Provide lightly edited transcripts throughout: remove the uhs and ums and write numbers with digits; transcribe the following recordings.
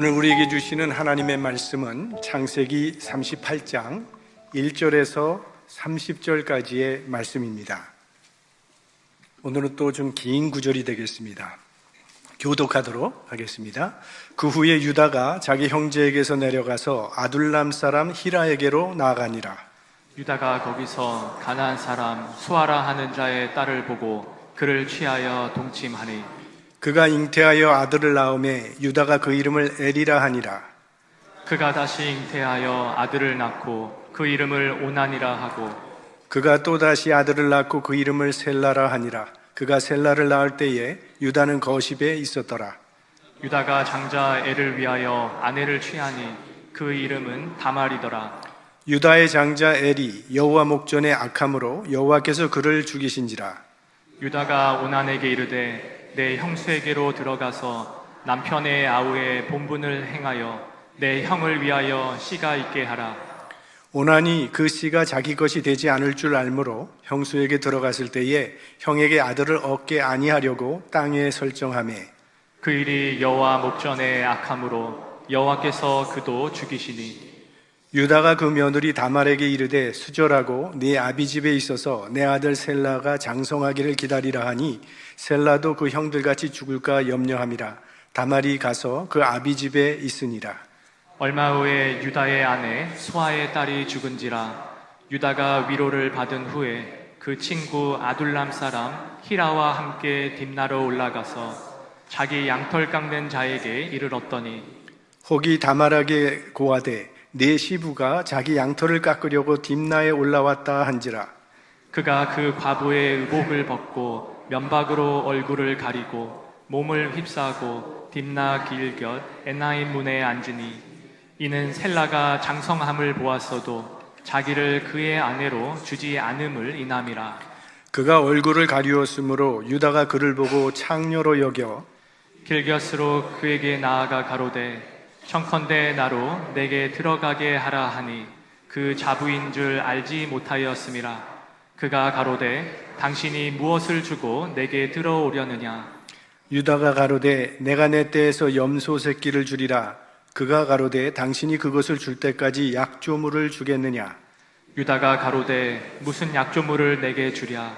오늘 우리에게 주시는 하나님의 말씀은 창세기 38장 1절에서 30절까지의 말씀입니다. 오늘은 또 좀 긴 구절이 되겠습니다. 교독하도록 하겠습니다. 그 후에 유다가 자기 형제에게서 내려가서 아둘람 사람 히라에게로 나아가니라. 유다가 거기서 가나안 사람 수아라 하는 자의 딸을 보고 그를 취하여 동침하니 그가 잉태하여 아들을 낳음에 유다가 그 이름을 에리라 하니라. 그가 다시 잉태하여 아들을 낳고 그 이름을 오난이라 하고 그가 또다시 아들을 낳고 그 이름을 셀라라 하니라. 그가 셀라를 낳을 때에 유다는 거십에 있었더라. 유다가 장자 엘을 위하여 아내를 취하니 그 이름은 다말이더라. 유다의 장자 엘이 여호와 목전에 악함으로 여호와께서 그를 죽이신지라. 유다가 오난에게 이르되 내 형수에게로 들어가서 남편의 아우의 본분을 행하여 내 형을 위하여 씨가 있게 하라. 오난이 그 씨가 자기 것이 되지 않을 줄 알므로 형수에게 들어갔을 때에 형에게 아들을 얻게 아니하려고 땅에 설정하매 그 일이 여호와 목전에 악함으로 여호와께서 그도 죽이시니 유다가 그 며느리 다말에게 이르되 수절하고 네 아비 집에 있어서 내 아들 셀라가 장성하기를 기다리라 하니 셀라도 그 형들같이 죽을까 염려함이라. 다말이 가서 그 아비 집에 있으니라. 얼마 후에 유다의 아내 수아의 딸이 죽은지라. 유다가 위로를 받은 후에 그 친구 아둘람 사람 히라와 함께 딥나로 올라가서 자기 양털 깎는 자에게 이르렀더니 혹이 다말에게 고하되 네 시부가 자기 양털을 깎으려고 딥나에 올라왔다 한지라. 그가 그 과부의 의복을 벗고 면박으로 얼굴을 가리고 몸을 휩싸고 딥나 길곁 에나임 문에 앉으니 이는 셀라가 장성함을 보았어도 자기를 그의 아내로 주지 않음을 인함이라. 그가 얼굴을 가리웠으므로 유다가 그를 보고 창녀로 여겨 길곁으로 그에게 나아가 가로되 청컨대 나로 내게 들어가게 하라 하니 그 자부인 줄 알지 못하였음이라. 그가 가로되 당신이 무엇을 주고 내게 들어오려느냐. 유다가 가로되 내가 내 떼에서 염소 새끼를 주리라. 그가 가로되 당신이 그것을 줄 때까지 약조물을 주겠느냐. 유다가 가로되 무슨 약조물을 내게 주랴.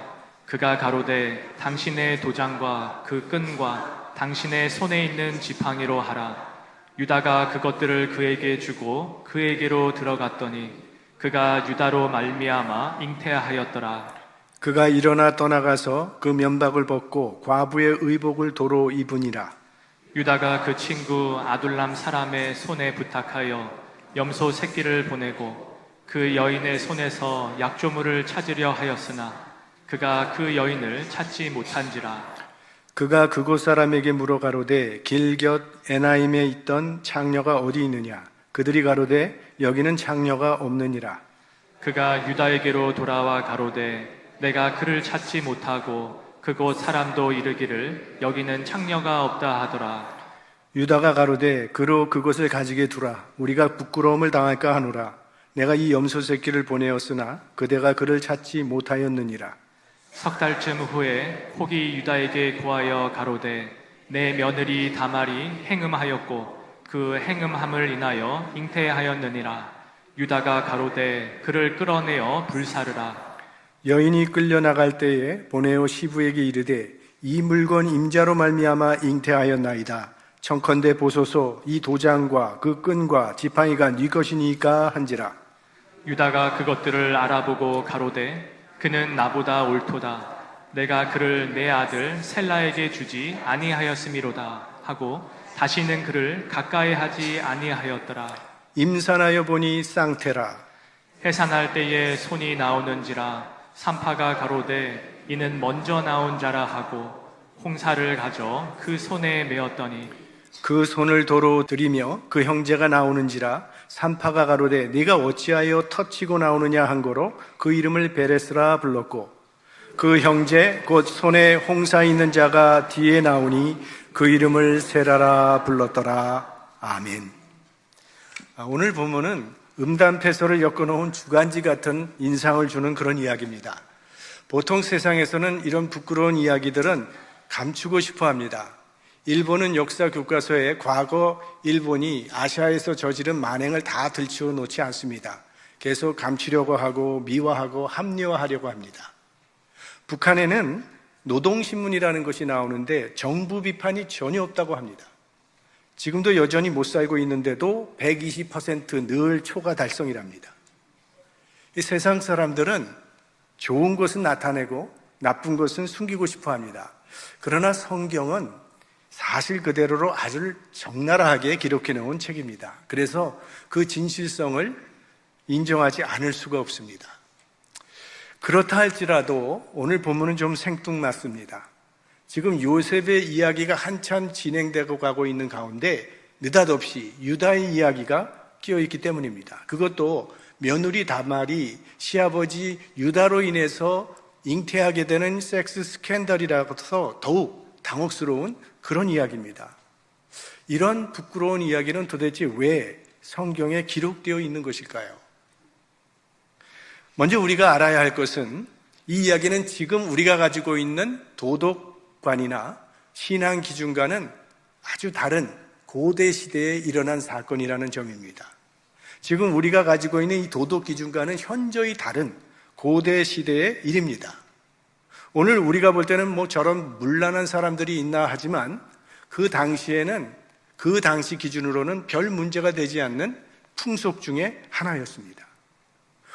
그가 가로되 당신의 도장과 그 끈과 당신의 손에 있는 지팡이로 하라. 유다가 그것들을 그에게 주고 그에게로 들어갔더니 그가 유다로 말미암아 잉태하였더라. 그가 일어나 떠나가서 그 면박을 벗고 과부의 의복을 도로 입으니라. 유다가 그 친구 아둘람 사람의 손에 부탁하여 염소 새끼를 보내고 그 여인의 손에서 약조물을 찾으려 하였으나 그가 그 여인을 찾지 못한지라. 그가 그곳 사람에게 물어 가로되 길곁 에나임에 있던 창녀가 어디 있느냐. 그들이 가로되 여기는 창녀가 없느니라. 그가 유다에게로 돌아와 가로되 내가 그를 찾지 못하고 그곳 사람도 이르기를 여기는 창녀가 없다 하더라. 유다가 가로되 그로 그것을 가지게 두라. 우리가 부끄러움을 당할까 하노라. 내가 이 염소 새끼를 보내었으나 그대가 그를 찾지 못하였느니라. 석 달쯤 후에 혹이 유다에게 고하여 가로되 내 며느리 다말이 행음하였고 그 행음함을 인하여 잉태하였느니라. 유다가 가로되 그를 끌어내어 불사르라. 여인이 끌려나갈 때에 보네오 시부에게 이르되 이 물건 임자로 말미암아 잉태하였나이다. 청컨대 보소서 이 도장과 그 끈과 지팡이가 네 것이니까 한지라. 유다가 그것들을 알아보고 가로되 그는 나보다 옳도다. 내가 그를 내 아들 셀라에게 주지 아니하였음이로다 하고 다시는 그를 가까이 하지 아니하였더라. 임산하여 보니 쌍태라. 해산할 때에 손이 나오는지라. 산파가 가로되 이는 먼저 나온 자라 하고 홍사를 가져 그 손에 메었더니 그 손을 도로 들이며 그 형제가 나오는지라. 산파가 가로되 네가 어찌하여 터치고 나오느냐 한 거로 그 이름을 베레스라 불렀고 그 형제 곧 손에 홍사 있는 자가 뒤에 나오니 그 이름을 세라라 불렀더라. 아멘. 오늘 본문은 음담패소를 엮어놓은 주간지 같은 인상을 주는 그런 이야기입니다. 보통 세상에서는 이런 부끄러운 이야기들은 감추고 싶어 합니다. 일본은 역사 교과서에 과거 일본이 아시아에서 저지른 만행을 다 들추어 놓지 않습니다. 계속 감추려고 하고 미화하고 합리화하려고 합니다. 북한에는 노동신문이라는 것이 나오는데 정부 비판이 전혀 없다고 합니다. 지금도 여전히 못 살고 있는데도 120%늘 초과 달성이랍니다. 이 세상 사람들은 좋은 것은 나타내고 나쁜 것은 숨기고 싶어 합니다. 그러나 성경은 사실 그대로로 아주 적나라하게 기록해 놓은 책입니다. 그래서 그 진실성을 인정하지 않을 수가 없습니다. 그렇다 할지라도 오늘 본문은 좀 생뚱맞습니다. 지금 요셉의 이야기가 한참 진행되고 가고 있는 가운데 느닷없이 유다의 이야기가 끼어있기 때문입니다. 그것도 며느리 다말이 시아버지 유다로 인해서 잉태하게 되는 섹스 스캔들이라서 더욱 당혹스러운 그런 이야기입니다. 이런 부끄러운 이야기는 도대체 왜 성경에 기록되어 있는 것일까요? 먼저 우리가 알아야 할 것은 이 이야기는 지금 우리가 가지고 있는 도덕관이나 신앙 기준과는 아주 다른 고대 시대에 일어난 사건이라는 점입니다. 지금 우리가 가지고 있는 이 도덕 기준과는 현저히 다른 고대 시대의 일입니다. 오늘 우리가 볼 때는 저런 문란한 사람들이 있나 하지만 그 당시에는 그 당시 기준으로는 별 문제가 되지 않는 풍속 중에 하나였습니다.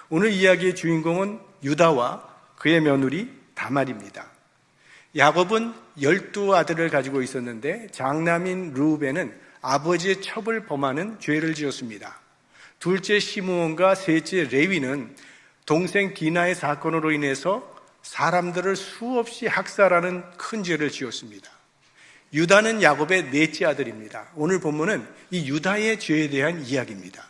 오늘 이야기의 주인공은 유다와 그의 며느리 다말입니다. 야곱은 12아들을 가지고 있었는데 장남인 르우벤은 아버지의 첩을 범하는 죄를 지었습니다. 둘째 시므온과 셋째 레위는 동생 디나의 사건으로 인해서 사람들을 수없이 학살하는 큰 죄를 지었습니다. 유다는 야곱의 넷째 아들입니다. 오늘 본문은 이 유다의 죄에 대한 이야기입니다.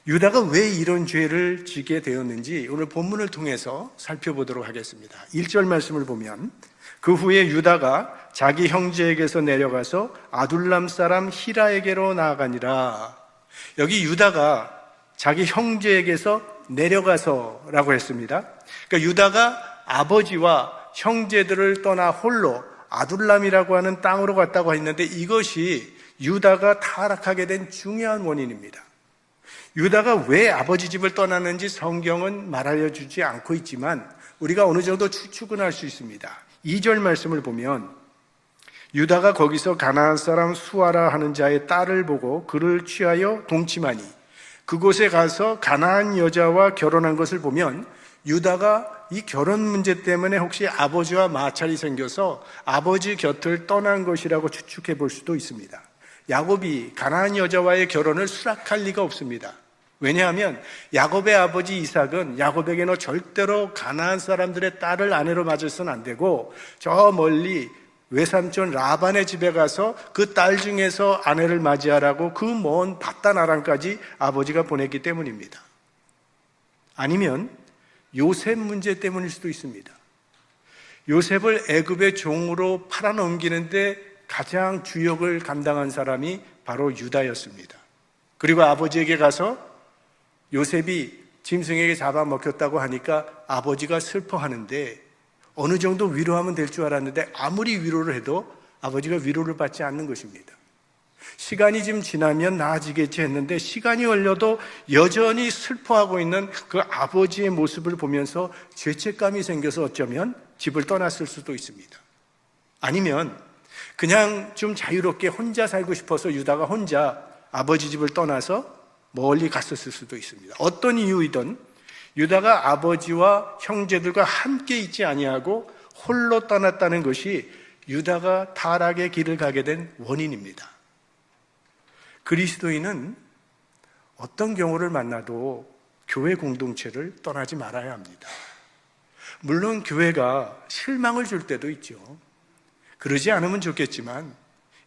유다가 왜 이런 죄를 지게 되었는지 오늘 본문을 통해서 살펴보도록 하겠습니다. 1절 말씀을 보면 그 후에 유다가 자기 형제에게서 내려가서 아둘람 사람 히라에게로 나아가니라. 여기 유다가 자기 형제에게서 내려가서라고 했습니다. 그러니까 유다가 아버지와 형제들을 떠나 홀로 아둘람이라고 하는 땅으로 갔다고 했는데 이것이 유다가 타락하게 된 중요한 원인입니다. 유다가 왜 아버지 집을 떠났는지 성경은 말하여 주지 않고 있지만 우리가 어느 정도 추측은 할 수 있습니다. 2절 말씀을 보면 유다가 거기서 가나안 사람 수아라 하는 자의 딸을 보고 그를 취하여 동침하니 그곳에 가서 가나안 여자와 결혼한 것을 보면 유다가 이 결혼 문제 때문에 혹시 아버지와 마찰이 생겨서 아버지 곁을 떠난 것이라고 추측해 볼 수도 있습니다. 야곱이 가나안 여자와의 결혼을 수락할 리가 없습니다. 왜냐하면 야곱의 아버지 이삭은 야곱에게 너 절대로 가나안 사람들의 딸을 아내로 맞아서는 안 되고 저 멀리 외삼촌 라반의 집에 가서 그 딸 중에서 아내를 맞이하라고 그 먼 바단 아람까지 아버지가 보냈기 때문입니다. 아니면 요셉 문제 때문일 수도 있습니다. 요셉을 애굽의 종으로 팔아넘기는데 가장 주역을 감당한 사람이 바로 유다였습니다. 그리고 아버지에게 가서 요셉이 짐승에게 잡아먹혔다고 하니까 아버지가 슬퍼하는데 어느 정도 위로하면 될 줄 알았는데 아무리 위로를 해도 아버지가 위로를 받지 않는 것입니다. 시간이 좀 지나면 나아지겠지 했는데 시간이 흘러도 여전히 슬퍼하고 있는 그 아버지의 모습을 보면서 죄책감이 생겨서 어쩌면 집을 떠났을 수도 있습니다. 아니면 그냥 좀 자유롭게 혼자 살고 싶어서 유다가 혼자 아버지 집을 떠나서 멀리 갔었을 수도 있습니다. 어떤 이유이든 유다가 아버지와 형제들과 함께 있지 아니하고 홀로 떠났다는 것이 유다가 타락의 길을 가게 된 원인입니다. 그리스도인은 어떤 경우를 만나도 교회 공동체를 떠나지 말아야 합니다. 물론 교회가 실망을 줄 때도 있죠. 그러지 않으면 좋겠지만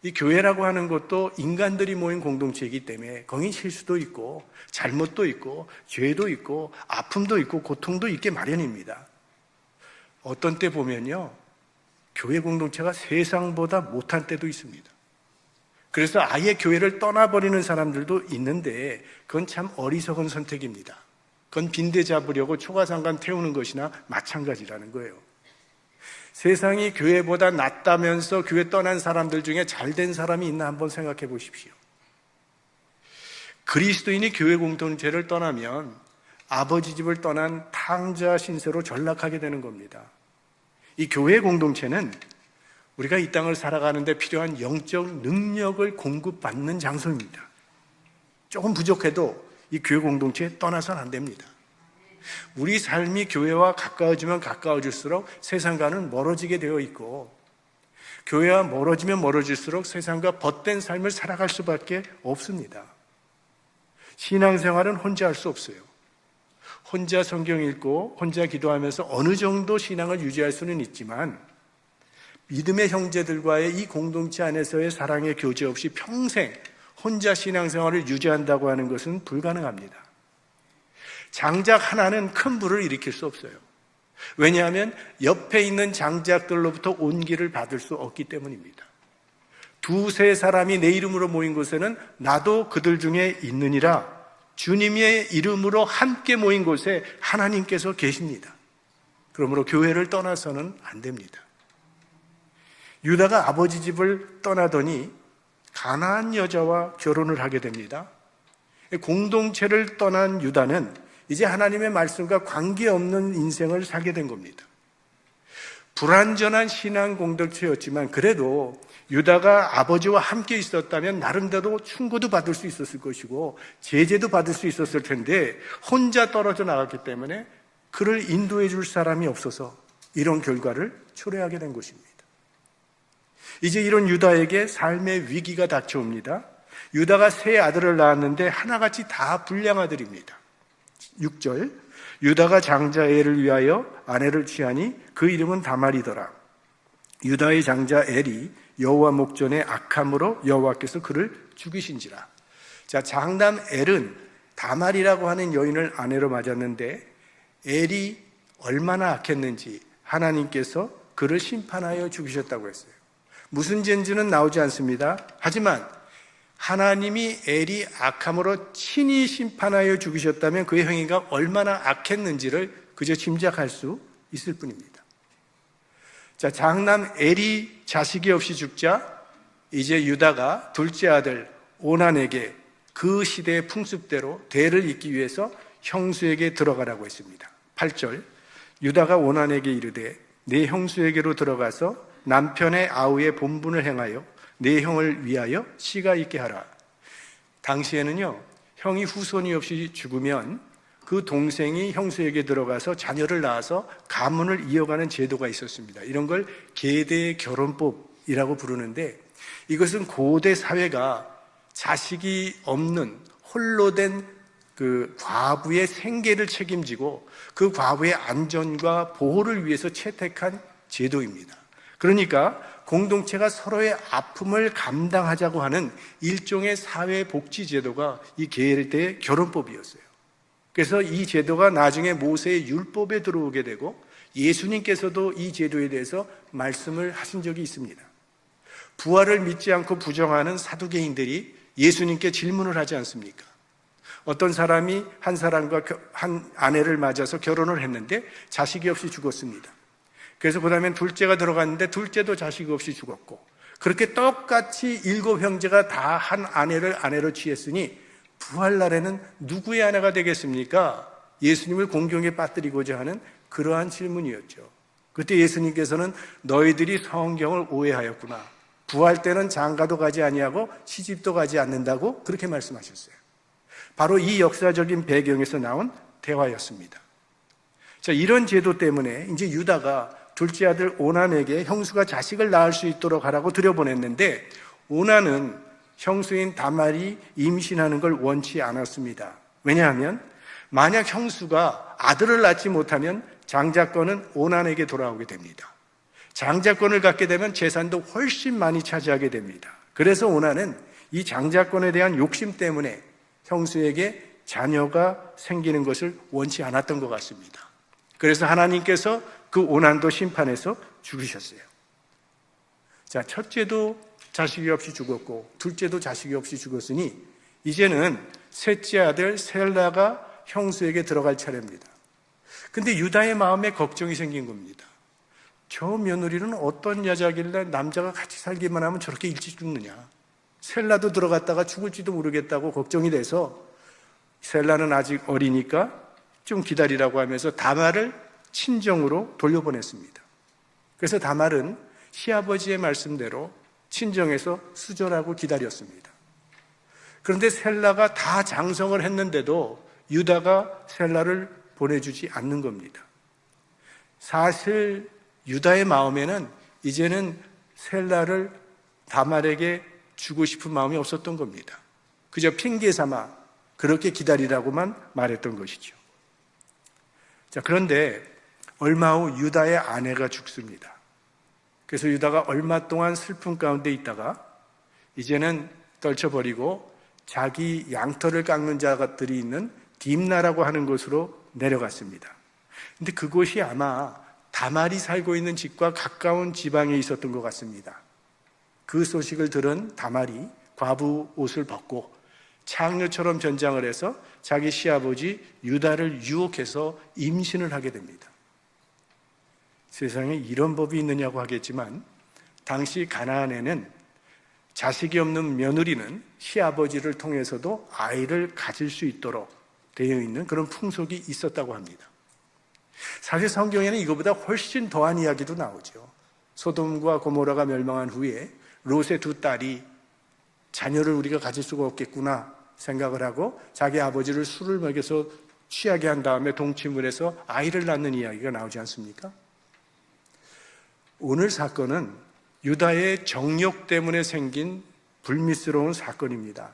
이 교회라고 하는 것도 인간들이 모인 공동체이기 때문에 거기 실수도 있고 잘못도 있고 죄도 있고 아픔도 있고 고통도 있게 마련입니다. 어떤 때 보면요, 교회 공동체가 세상보다 못한 때도 있습니다. 그래서 아예 교회를 떠나버리는 사람들도 있는데 그건 참 어리석은 선택입니다. 그건 빈대 잡으려고 초가상간 태우는 것이나 마찬가지라는 거예요. 세상이 교회보다 낫다면서 교회 떠난 사람들 중에 잘된 사람이 있나 한번 생각해 보십시오. 그리스도인이 교회 공동체를 떠나면 아버지 집을 떠난 탕자 신세로 전락하게 되는 겁니다. 이 교회 공동체는 우리가 이 땅을 살아가는데 필요한 영적 능력을 공급받는 장소입니다. 조금 부족해도 이 교회 공동체에 떠나서는 안 됩니다. 우리 삶이 교회와 가까워지면 가까워질수록 세상과는 멀어지게 되어 있고, 교회와 멀어지면 멀어질수록 세상과 벗된 삶을 살아갈 수밖에 없습니다. 신앙생활은 혼자 할 수 없어요. 혼자 성경 읽고 혼자 기도하면서 어느 정도 신앙을 유지할 수는 있지만, 믿음의 형제들과의 이 공동체 안에서의 사랑의 교제 없이 평생 혼자 신앙생활을 유지한다고 하는 것은 불가능합니다. 장작 하나는 큰 불을 일으킬 수 없어요. 왜냐하면 옆에 있는 장작들로부터 온기를 받을 수 없기 때문입니다. 두세 사람이 내 이름으로 모인 곳에는 나도 그들 중에 있느니라. 주님의 이름으로 함께 모인 곳에 하나님께서 계십니다. 그러므로 교회를 떠나서는 안 됩니다. 유다가 아버지 집을 떠나더니 가나안 여자와 결혼을 하게 됩니다. 공동체를 떠난 유다는 이제 하나님의 말씀과 관계없는 인생을 살게 된 겁니다. 불완전한 신앙 공동체였지만 그래도 유다가 아버지와 함께 있었다면 나름대로 충고도 받을 수 있었을 것이고 제재도 받을 수 있었을 텐데, 혼자 떨어져 나갔기 때문에 그를 인도해 줄 사람이 없어서 이런 결과를 초래하게 된 것입니다. 이제 이런 유다에게 삶의 위기가 닥쳐옵니다. 유다가 세 아들을 낳았는데 하나같이 다 불량 아들입니다. 6절, 유다가 장자 엘을 위하여 아내를 취하니 그 이름은 다말이더라. 유다의 장자 엘이 여호와 목전에 악함으로 여호와께서 그를 죽이신지라. 자, 장남 엘은 다말이라고 하는 여인을 아내로 맞았는데 엘이 얼마나 악했는지 하나님께서 그를 심판하여 죽이셨다고 했어요. 무슨 죄인지는 나오지 않습니다. 하지만 하나님이 엘이 악함으로 친히 심판하여 죽이셨다면 그의 행위가 얼마나 악했는지를 그저 짐작할 수 있을 뿐입니다. 자, 장남 엘이 자식이 없이 죽자 이제 유다가 둘째 아들 오난에게 그 시대의 풍습대로 대를 잇기 위해서 형수에게 들어가라고 했습니다. 8절, 유다가 오난에게 이르되 내 형수에게로 들어가서 남편의 아우의 본분을 행하여 내 형을 위하여 씨가 있게 하라. 당시에는요, 형이 후손이 없이 죽으면 그 동생이 형수에게 들어가서 자녀를 낳아서 가문을 이어가는 제도가 있었습니다. 이런 걸 계대 결혼법이라고 부르는데, 이것은 고대 사회가 자식이 없는 홀로 된 그 과부의 생계를 책임지고 그 과부의 안전과 보호를 위해서 채택한 제도입니다. 그러니까 공동체가 서로의 아픔을 감당하자고 하는 일종의 사회복지제도가 이 계대 결혼법이었어요. 그래서 이 제도가 나중에 모세의 율법에 들어오게 되고 예수님께서도 이 제도에 대해서 말씀을 하신 적이 있습니다. 부활을 믿지 않고 부정하는 사두개인들이 예수님께 질문을 하지 않습니까? 어떤 사람이 한 사람과 한 아내를 맞아서 결혼을 했는데 자식이 없이 죽었습니다. 그래서 그 다음엔 둘째가 들어갔는데 둘째도 자식이 없이 죽었고, 그렇게 똑같이 7 형제가 다 한 아내를 아내로 취했으니 부활날에는 누구의 아내가 되겠습니까? 예수님을 공경에 빠뜨리고자 하는 그러한 질문이었죠. 그때 예수님께서는 너희들이 성경을 오해하였구나. 부활 때는 장가도 가지 아니하고 시집도 가지 않는다고 그렇게 말씀하셨어요. 바로 이 역사적인 배경에서 나온 대화였습니다. 자, 이런 제도 때문에 이제 유다가 둘째 아들 오난에게 형수가 자식을 낳을 수 있도록 하라고 들여보냈는데, 오난은 형수인 다말이 임신하는 걸 원치 않았습니다. 왜냐하면 만약 형수가 아들을 낳지 못하면 장자권은 오난에게 돌아오게 됩니다. 장자권을 갖게 되면 재산도 훨씬 많이 차지하게 됩니다. 그래서 오난은 이 장자권에 대한 욕심 때문에 형수에게 자녀가 생기는 것을 원치 않았던 것 같습니다. 그래서 하나님께서 그 오난도 심판해서 죽으셨어요. 자, 첫째도 자식이 없이 죽었고 둘째도 자식이 없이 죽었으니 이제는 셋째 아들 셀라가 형수에게 들어갈 차례입니다. 근데 유다의 마음에 걱정이 생긴 겁니다. 저 며느리는 어떤 여자길래 남자가 같이 살기만 하면 저렇게 일찍 죽느냐. 셀라도 들어갔다가 죽을지도 모르겠다고 걱정이 돼서 셀라는 아직 어리니까 좀 기다리라고 하면서 다말을 친정으로 돌려보냈습니다. 그래서 다말은 시아버지의 말씀대로 친정에서 수절하고 기다렸습니다. 그런데 셀라가 다 장성을 했는데도 유다가 셀라를 보내주지 않는 겁니다. 사실 유다의 마음에는 이제는 셀라를 다말에게 주고 싶은 마음이 없었던 겁니다. 그저 핑계 삼아 그렇게 기다리라고만 말했던 것이죠. 자, 그런데 얼마 후 유다의 아내가 죽습니다. 그래서 유다가 얼마 동안 슬픔 가운데 있다가 이제는 떨쳐버리고 자기 양털을 깎는 자들이 있는 딥나라고 하는 곳으로 내려갔습니다. 근데 그곳이 아마 다말이 살고 있는 집과 가까운 지방에 있었던 것 같습니다. 그 소식을 들은 다말이 과부 옷을 벗고 창녀처럼 변장을 해서 자기 시아버지 유다를 유혹해서 임신을 하게 됩니다. 세상에 이런 법이 있느냐고 하겠지만 당시 가나안에는 자식이 없는 며느리는 시아버지를 통해서도 아이를 가질 수 있도록 되어 있는 그런 풍속이 있었다고 합니다. 사실 성경에는 이거보다 훨씬 더한 이야기도 나오죠. 소돔과 고모라가 멸망한 후에 롯의 두 딸이 자녀를 우리가 가질 수가 없겠구나 생각을 하고 자기 아버지를 술을 먹여서 취하게 한 다음에 동침을 해서 아이를 낳는 이야기가 나오지 않습니까? 오늘 사건은 유다의 정욕 때문에 생긴 불미스러운 사건입니다.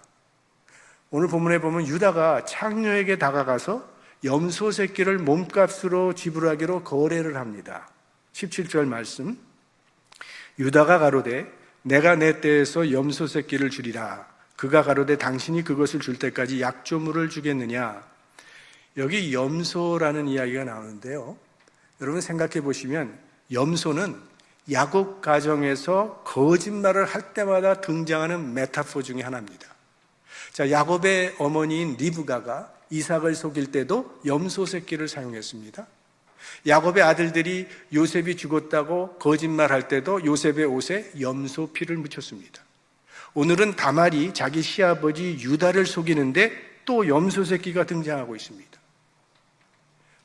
오늘 본문에 보면 유다가 창녀에게 다가가서 염소 새끼를 몸값으로 지불하기로 거래를 합니다. 17절 말씀, 유다가 가로되 내가 내 떼에서 염소 새끼를 주리라. 그가 가로되 당신이 그것을 줄 때까지 약조물을 주겠느냐. 여기 염소라는 이야기가 나오는데요, 여러분 생각해 보시면 염소는 야곱 가정에서 거짓말을 할 때마다 등장하는 메타포 중에 하나입니다. 자, 야곱의 어머니인 리브가가 이삭을 속일 때도 염소 새끼를 사용했습니다. 야곱의 아들들이 요셉이 죽었다고 거짓말할 때도 요셉의 옷에 염소 피를 묻혔습니다. 오늘은 다말이 자기 시아버지 유다를 속이는데 또 염소 새끼가 등장하고 있습니다.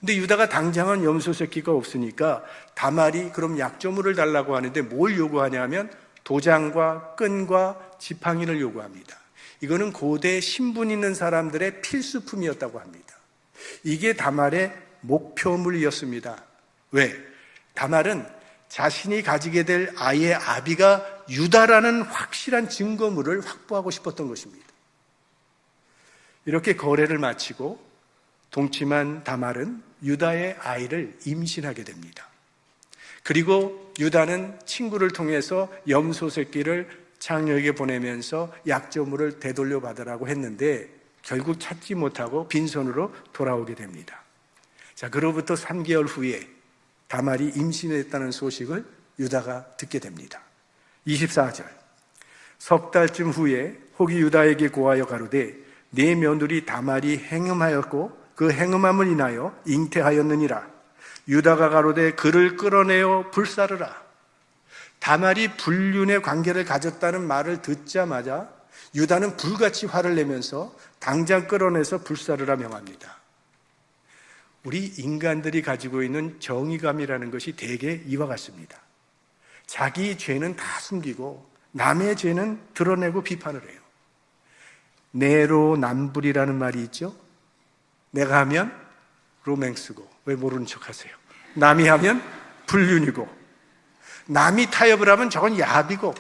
근데 유다가 당장은 염소 새끼가 없으니까 다말이 그럼 약조물을 달라고 하는데 뭘 요구하냐면 도장과 끈과 지팡이를 요구합니다. 이거는 고대 신분 있는 사람들의 필수품이었다고 합니다. 이게 다말의 목표물이었습니다. 왜? 다말은 자신이 가지게 될 아이의 아비가 유다라는 확실한 증거물을 확보하고 싶었던 것입니다. 이렇게 거래를 마치고 동침한 다말은 유다의 아이를 임신하게 됩니다. 그리고 유다는 친구를 통해서 염소 새끼를 창녀에게 보내면서 약조물을 되돌려 받으라고 했는데 결국 찾지 못하고 빈손으로 돌아오게 됩니다. 자, 그로부터 3개월 후에 다말이 임신했다는 소식을 유다가 듣게 됩니다. 24절, 석 달쯤 후에 혹이 유다에게 고하여 가로되 네 며느리 다말이 행음하였고 그 행음함을 인하여 잉태하였느니라. 유다가 가로되 그를 끌어내어 불사르라. 다말이 불륜의 관계를 가졌다는 말을 듣자마자 유다는 불같이 화를 내면서 당장 끌어내서 불사르라 명합니다. 우리 인간들이 가지고 있는 정의감이라는 것이 대개 이와 같습니다. 자기 죄는 다 숨기고 남의 죄는 드러내고 비판을 해요. 내로남불이라는 말이 있죠. 내가 하면 로맹스고, 왜 모르는 척 하세요? 남이 하면 불륜이고, 남이 타협을 하면 저건 야비고,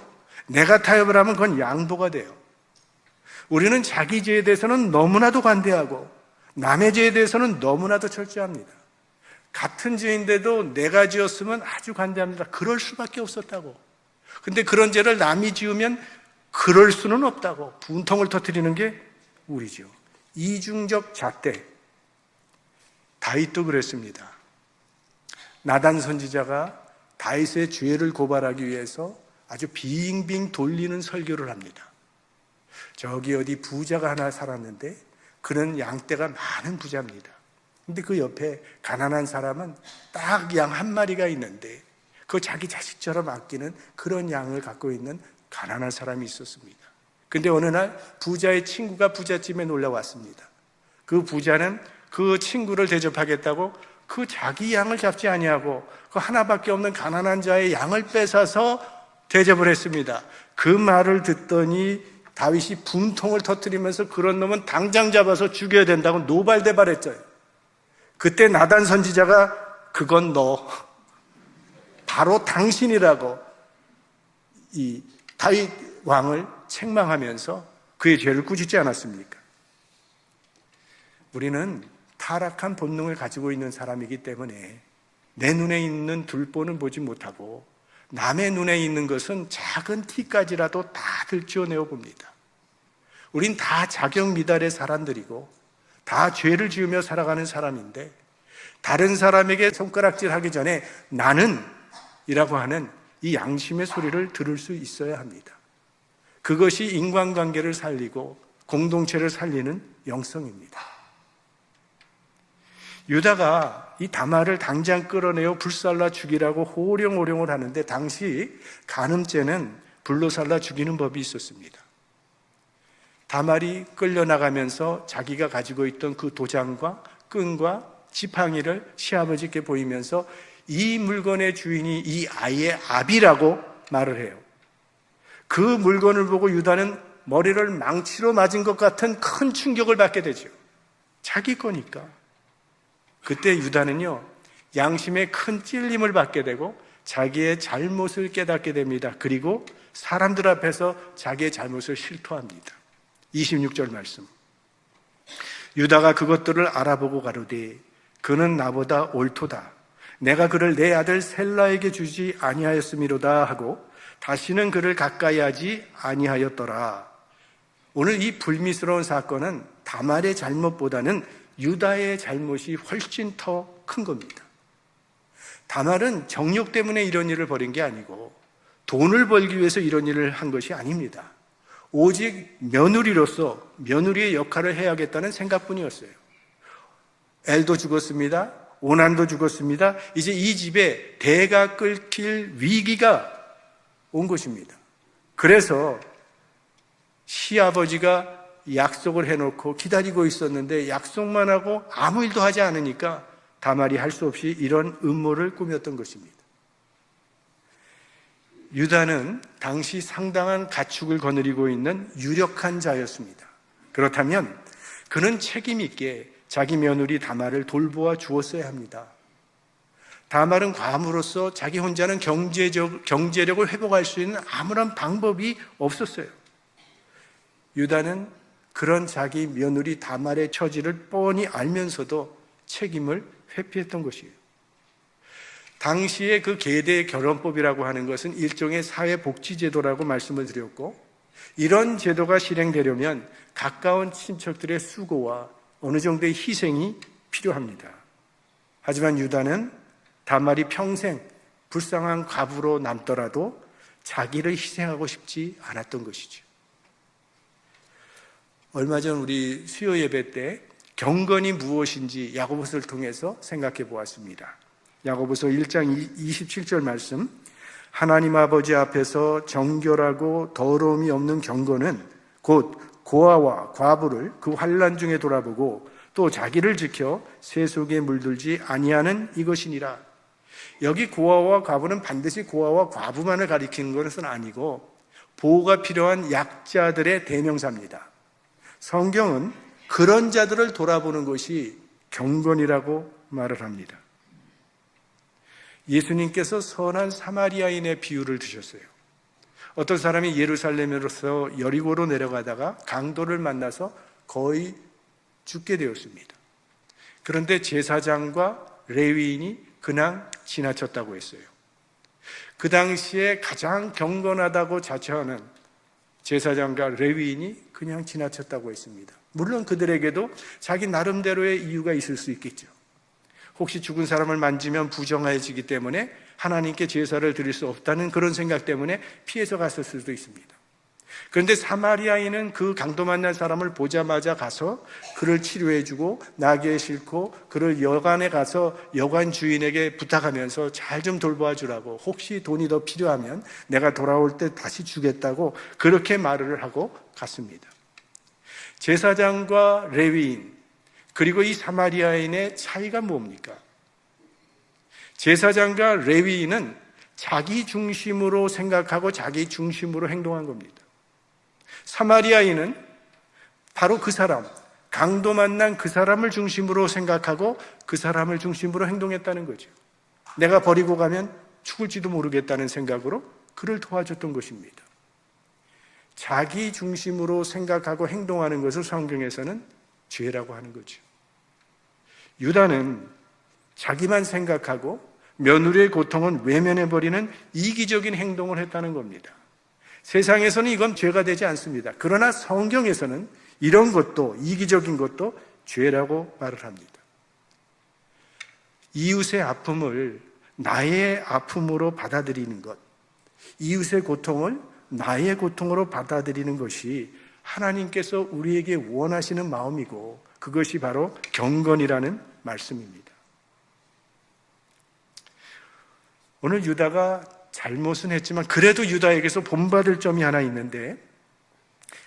내가 타협을 하면 그건 양보가 돼요. 우리는 자기 죄에 대해서는 너무나도 관대하고 남의 죄에 대해서는 너무나도 철저합니다. 같은 죄인데도 내가 지었으면 아주 관대합니다. 그럴 수밖에 없었다고. 근데 그런 죄를 남이 지으면 그럴 수는 없다고 분통을 터뜨리는 게 우리죠. 이중적 잣대. 다윗도 그랬습니다. 나단 선지자가 다윗의 죄를 고발하기 위해서 아주 빙빙 돌리는 설교를 합니다. 저기 어디 부자가 하나 살았는데 그는 양떼가 많은 부자입니다. 근데 그 옆에 가난한 사람은 딱 양 한 마리가 있는데 그 그 자기 자식처럼 아끼는 그런 양을 갖고 있는 가난한 사람이 있었습니다. 근데 어느 날 부자의 친구가 부잣집에 놀러 왔습니다. 그 부자는 그 친구를 대접하겠다고 그 자기 양을 잡지 아니하고 그 하나밖에 없는 가난한 자의 양을 뺏어서 대접을 했습니다. 그 말을 듣더니 다윗이 분통을 터뜨리면서 그런 놈은 당장 잡아서 죽여야 된다고 노발대발했죠. 그때 나단 선지자가 그건 너, 바로 당신이라고 이 다윗 왕을 책망하면서 그의 죄를 꾸짖지 않았습니까? 우리는 타락한 본능을 가지고 있는 사람이기 때문에 내 눈에 있는 들보는 보지 못하고 남의 눈에 있는 것은 작은 티까지라도 다 들추어내어 봅니다. 우린 다 자격 미달의 사람들이고 다 죄를 지으며 살아가는 사람인데 다른 사람에게 손가락질하기 전에 나는 이라고 하는 이 양심의 소리를 들을 수 있어야 합니다. 그것이 인간관계를 살리고 공동체를 살리는 영성입니다. 유다가 이 다말을 당장 끌어내어 불살라 죽이라고 호령호령을 하는데 당시 간음죄는 불로 살라 죽이는 법이 있었습니다. 다말이 끌려나가면서 자기가 가지고 있던 그 도장과 끈과 지팡이를 시아버지께 보이면서 이 물건의 주인이 이 아이의 아비라고 말을 해요. 그 물건을 보고 유다는 머리를 망치로 맞은 것 같은 큰 충격을 받게 되죠. 자기 거니까. 그때 유다는요, 양심에 큰 찔림을 받게 되고 자기의 잘못을 깨닫게 됩니다. 그리고 사람들 앞에서 자기의 잘못을 실토합니다. 26절 말씀. 유다가 그것들을 알아보고 가로되 그는 나보다 옳도다. 내가 그를 내 아들 셀라에게 주지 아니하였음이로다 하고 다시는 그를 가까이 하지 아니하였더라. 오늘 이 불미스러운 사건은 다말의 잘못보다는 유다의 잘못이 훨씬 더 큰 겁니다. 다말은 정욕 때문에 이런 일을 벌인 게 아니고 돈을 벌기 위해서 이런 일을 한 것이 아닙니다. 오직 며느리로서 며느리의 역할을 해야겠다는 생각뿐이었어요. 엘도 죽었습니다. 오난도 죽었습니다. 이제 이 집에 대가 끓길 위기가 온 것입니다. 그래서 시아버지가 약속을 해놓고 기다리고 있었는데 약속만 하고 아무 일도 하지 않으니까 다말이 할 수 없이 이런 음모를 꾸몄던 것입니다. 유다는 당시 상당한 가축을 거느리고 있는 유력한 자였습니다. 그렇다면 그는 책임 있게 자기 며느리 다말을 돌보아 주었어야 합니다. 다말은 과함으로써 자기 혼자는 경제력을 회복할 수 있는 아무런 방법이 없었어요. 유다는 그런 자기 며느리 다말의 처지를 뻔히 알면서도 책임을 회피했던 것이에요. 당시에 그 계대 결혼법이라고 하는 것은 일종의 사회복지제도라고 말씀을 드렸고, 이런 제도가 실행되려면 가까운 친척들의 수고와 어느 정도의 희생이 필요합니다. 하지만 유다는 다말이 평생 불쌍한 과부로 남더라도 자기를 희생하고 싶지 않았던 것이죠. 얼마 전 우리 수요 예배 때 경건이 무엇인지 야고보서를 통해서 생각해 보았습니다. 야고보서 1장 27절 말씀, 하나님 아버지 앞에서 정결하고 더러움이 없는 경건은 곧 고아와 과부를 그 환난 중에 돌아보고 또 자기를 지켜 세속에 물들지 아니하는 이것이니라. 여기 고아와 과부는 반드시 고아와 과부만을 가리키는 것은 아니고 보호가 필요한 약자들의 대명사입니다. 성경은 그런 자들을 돌아보는 것이 경건이라고 말을 합니다. 예수님께서 선한 사마리아인의 비유를 드셨어요. 어떤 사람이 예루살렘으로서 여리고로 내려가다가 강도를 만나서 거의 죽게 되었습니다. 그런데 제사장과 레위인이 그냥 지나쳤다고 했어요. 그 당시에 가장 경건하다고 자처하는 제사장과 레위인이 그냥 지나쳤다고 했습니다. 물론 그들에게도 자기 나름대로의 이유가 있을 수 있겠죠. 혹시 죽은 사람을 만지면 부정해지기 때문에 하나님께 제사를 드릴 수 없다는 그런 생각 때문에 피해서 갔을 수도 있습니다. 그런데 사마리아인은 그 강도 만난 사람을 보자마자 가서 그를 치료해주고 나귀에 싣고 그를 여관에 가서 여관 주인에게 부탁하면서 잘 좀 돌봐주라고, 혹시 돈이 더 필요하면 내가 돌아올 때 다시 주겠다고 그렇게 말을 하고 갔습니다. 제사장과 레위인 그리고 이 사마리아인의 차이가 뭡니까? 제사장과 레위인은 자기 중심으로 생각하고 자기 중심으로 행동한 겁니다. 사마리아인은 바로 그 사람, 강도 만난 그 사람을 중심으로 생각하고 그 사람을 중심으로 행동했다는 거죠. 내가 버리고 가면 죽을지도 모르겠다는 생각으로 그를 도와줬던 것입니다. 자기 중심으로 생각하고 행동하는 것을 성경에서는 죄라고 하는 거죠. 유다는 자기만 생각하고 며느리의 고통은 외면해버리는 이기적인 행동을 했다는 겁니다. 세상에서는 이건 죄가 되지 않습니다. 그러나 성경에서는 이런 것도, 이기적인 것도 죄라고 말을 합니다. 이웃의 아픔을 나의 아픔으로 받아들이는 것, 이웃의 고통을 나의 고통으로 받아들이는 것이 하나님께서 우리에게 원하시는 마음이고, 그것이 바로 경건이라는 말씀입니다. 오늘 유다가 잘못은 했지만 그래도 유다에게서 본받을 점이 하나 있는데,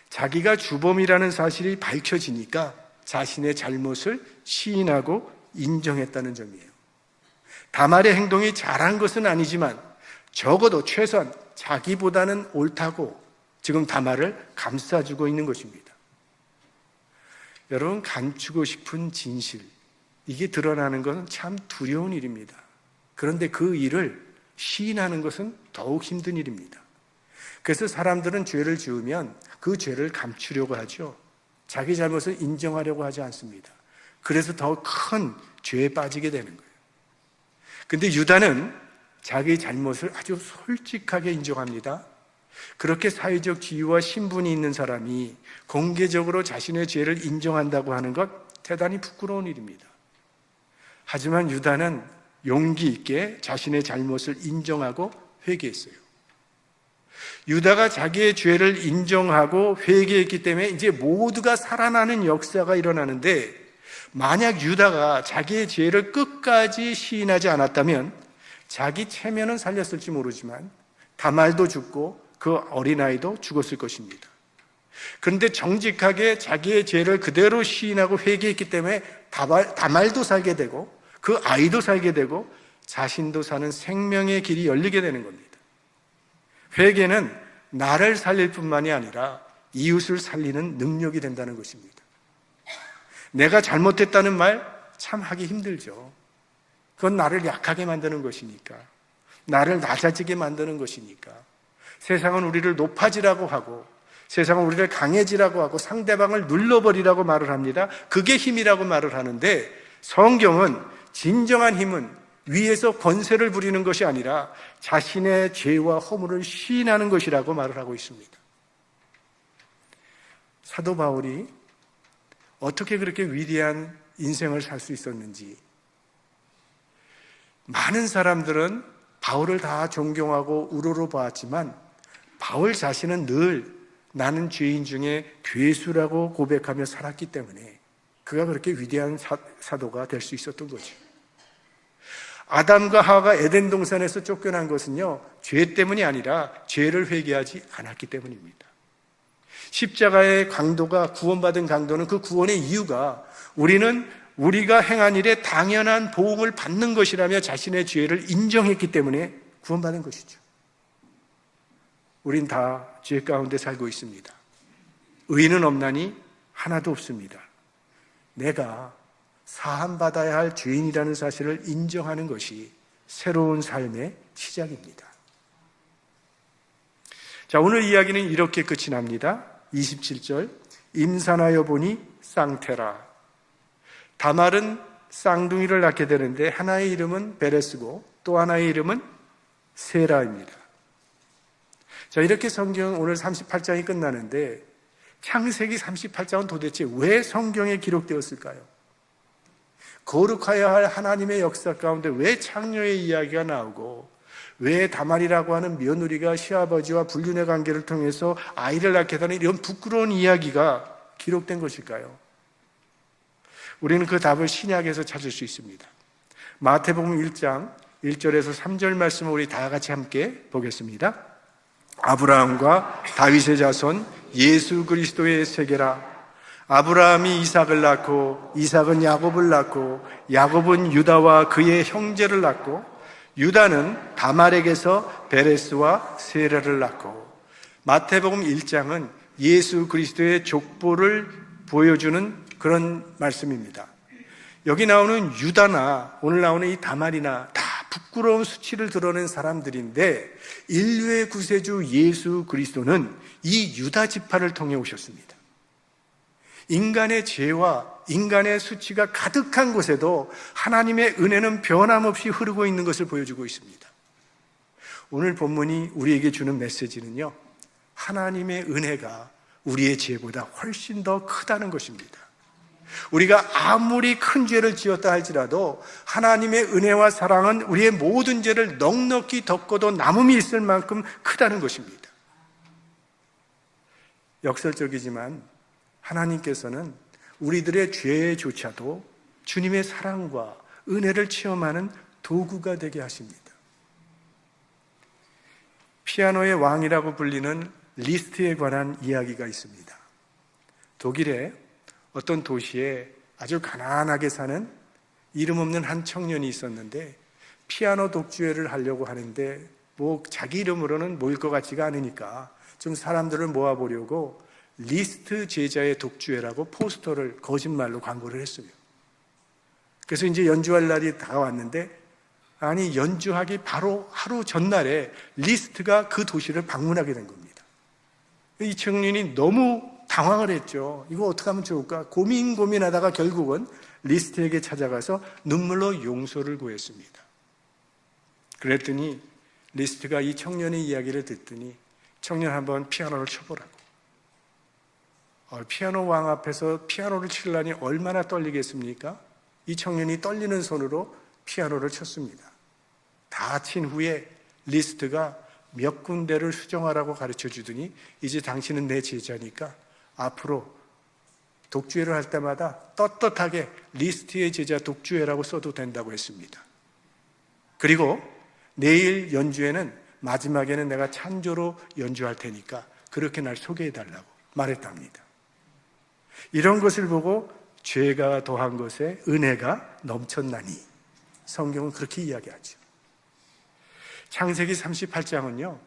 자기가 주범이라는 사실이 밝혀지니까 자신의 잘못을 시인하고 인정했다는 점이에요. 다말의 행동이 잘한 것은 아니지만 적어도 최소한 자기보다는 옳다고 지금 다말을 감싸주고 있는 것입니다. 여러분, 감추고 싶은 진실, 이게 드러나는 것은 참 두려운 일입니다. 그런데 그 일을 시인하는 것은 더욱 힘든 일입니다. 그래서 사람들은 죄를 지으면 그 죄를 감추려고 하죠. 자기 잘못을 인정하려고 하지 않습니다. 그래서 더 큰 죄에 빠지게 되는 거예요. 근데 유다는 자기 잘못을 아주 솔직하게 인정합니다. 그렇게 사회적 지위와 신분이 있는 사람이 공개적으로 자신의 죄를 인정한다고 하는 것, 대단히 부끄러운 일입니다. 하지만 유다는 용기 있게 자신의 잘못을 인정하고 회개했어요. 유다가 자기의 죄를 인정하고 회개했기 때문에 이제 모두가 살아나는 역사가 일어나는데, 만약 유다가 자기의 죄를 끝까지 시인하지 않았다면 자기 체면은 살렸을지 모르지만 다말도 죽고 그 어린아이도 죽었을 것입니다. 그런데 정직하게 자기의 죄를 그대로 시인하고 회개했기 때문에 다말도 살게 되고 그 아이도 살게 되고 자신도 사는 생명의 길이 열리게 되는 겁니다. 회개는 나를 살릴 뿐만이 아니라 이웃을 살리는 능력이 된다는 것입니다. 내가 잘못했다는 말 참 하기 힘들죠. 그건 나를 약하게 만드는 것이니까, 나를 낮아지게 만드는 것이니까. 세상은 우리를 높아지라고 하고, 세상은 우리를 강해지라고 하고, 상대방을 눌러버리라고 말을 합니다. 그게 힘이라고 말을 하는데, 성경은 진정한 힘은 위에서 권세를 부리는 것이 아니라 자신의 죄와 허물을 시인하는 것이라고 말을 하고 있습니다. 사도 바울이 어떻게 그렇게 위대한 인생을 살 수 있었는지, 많은 사람들은 바울을 다 존경하고 우러러 보았지만 바울 자신은 늘 나는 죄인 중에 괴수라고 고백하며 살았기 때문에 그가 그렇게 위대한 사도가 될 수 있었던 거죠. 아담과 하와가 에덴 동산에서 쫓겨난 것은요, 죄 때문이 아니라 죄를 회개하지 않았기 때문입니다. 십자가의 강도가, 구원받은 강도는 그 구원의 이유가 우리는 우리가 행한 일에 당연한 보응을 받는 것이라며 자신의 죄를 인정했기 때문에 구원받은 것이죠. 우린 다 죄 가운데 살고 있습니다. 의인은 없나니 하나도 없습니다. 내가 사함받아야 할 죄인이라는 사실을 인정하는 것이 새로운 삶의 시작입니다. 자, 오늘 이야기는 이렇게 끝이 납니다. 27절, 임산하여 보니 쌍테라. 다말은 쌍둥이를 낳게 되는데 하나의 이름은 베레스고 또 하나의 이름은 세라입니다. 자, 이렇게 성경 오늘 38장이 끝나는데 창세기 38장은 도대체 왜 성경에 기록되었을까요? 거룩하여야 할 하나님의 역사 가운데 왜 창녀의 이야기가 나오고 왜 다말이라고 하는 며느리가 시아버지와 불륜의 관계를 통해서 아이를 낳게 되는 이런 부끄러운 이야기가 기록된 것일까요? 우리는 그 답을 신약에서 찾을 수 있습니다. 마태복음 1장 1절에서 3절 말씀을 우리 다 같이 함께 보겠습니다. 아브라함과 다윗의 자손 예수 그리스도의 세계라. 아브라함이 이삭을 낳고 이삭은 야곱을 낳고 야곱은 유다와 그의 형제를 낳고 유다는 다말에게서 베레스와 세라를 낳고. 마태복음 1장은 예수 그리스도의 족보를 보여주는 그런 말씀입니다. 여기 나오는 유다나 오늘 나오는 이 다말이나 다 부끄러운 수치를 드러낸 사람들인데 인류의 구세주 예수 그리스도는 이 유다 지파를 통해 오셨습니다. 인간의 죄와 인간의 수치가 가득한 곳에도 하나님의 은혜는 변함없이 흐르고 있는 것을 보여주고 있습니다. 오늘 본문이 우리에게 주는 메시지는요, 하나님의 은혜가 우리의 죄보다 훨씬 더 크다는 것입니다. 우리가 아무리 큰 죄를 지었다 할지라도 하나님의 은혜와 사랑은 우리의 모든 죄를 넉넉히 덮고도 남음이 있을 만큼 크다는 것입니다. 역설적이지만 하나님께서는 우리들의 죄조차도 주님의 사랑과 은혜를 체험하는 도구가 되게 하십니다. 피아노의 왕이라고 불리는 리스트에 관한 이야기가 있습니다. 독일의 어떤 도시에 아주 가난하게 사는 이름 없는 한 청년이 있었는데 피아노 독주회를 하려고 하는데 자기 이름으로는 모일 것 같지가 않으니까 좀 사람들을 모아보려고 리스트 제자의 독주회라고 포스터를 거짓말로 광고를 했어요. 그래서 이제 연주할 날이 다가왔는데 아니 연주하기 바로 하루 전날에 리스트가 그 도시를 방문하게 된 겁니다. 이 청년이 너무 당황을 했죠. 이거 어떻게 하면 좋을까? 고민하다가 결국은 리스트에게 찾아가서 눈물로 용서를 구했습니다. 그랬더니 리스트가 이 청년의 이야기를 듣더니 청년 한번 피아노를 쳐보라고. 피아노 왕 앞에서 피아노를 치려니 얼마나 떨리겠습니까? 이 청년이 떨리는 손으로 피아노를 쳤습니다. 다 친 후에 리스트가 몇 군데를 수정하라고 가르쳐 주더니 이제 당신은 내 제자니까 앞으로 독주회를 할 때마다 떳떳하게 리스트의 제자 독주회라고 써도 된다고 했습니다. 그리고 내일 연주회는 마지막에는 내가 찬조로 연주할 테니까 그렇게 날 소개해 달라고 말했답니다. 이런 것을 보고 죄가 더한 것에 은혜가 넘쳤나니 성경은 그렇게 이야기하죠. 창세기 38장은요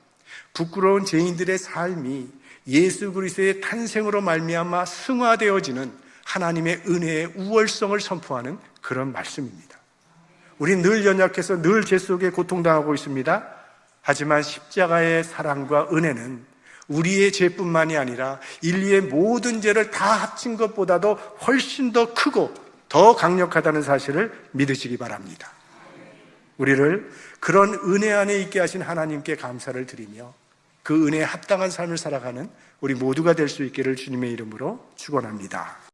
부끄러운 죄인들의 삶이 예수 그리스도의 탄생으로 말미암아 승화되어지는 하나님의 은혜의 우월성을 선포하는 그런 말씀입니다. 우린 늘 연약해서 늘 죄 속에 고통당하고 있습니다. 하지만 십자가의 사랑과 은혜는 우리의 죄뿐만이 아니라 인류의 모든 죄를 다 합친 것보다도 훨씬 더 크고 더 강력하다는 사실을 믿으시기 바랍니다. 우리를 그런 은혜 안에 있게 하신 하나님께 감사를 드리며 그 은혜에 합당한 삶을 살아가는 우리 모두가 될 수 있기를 주님의 이름으로 축원합니다.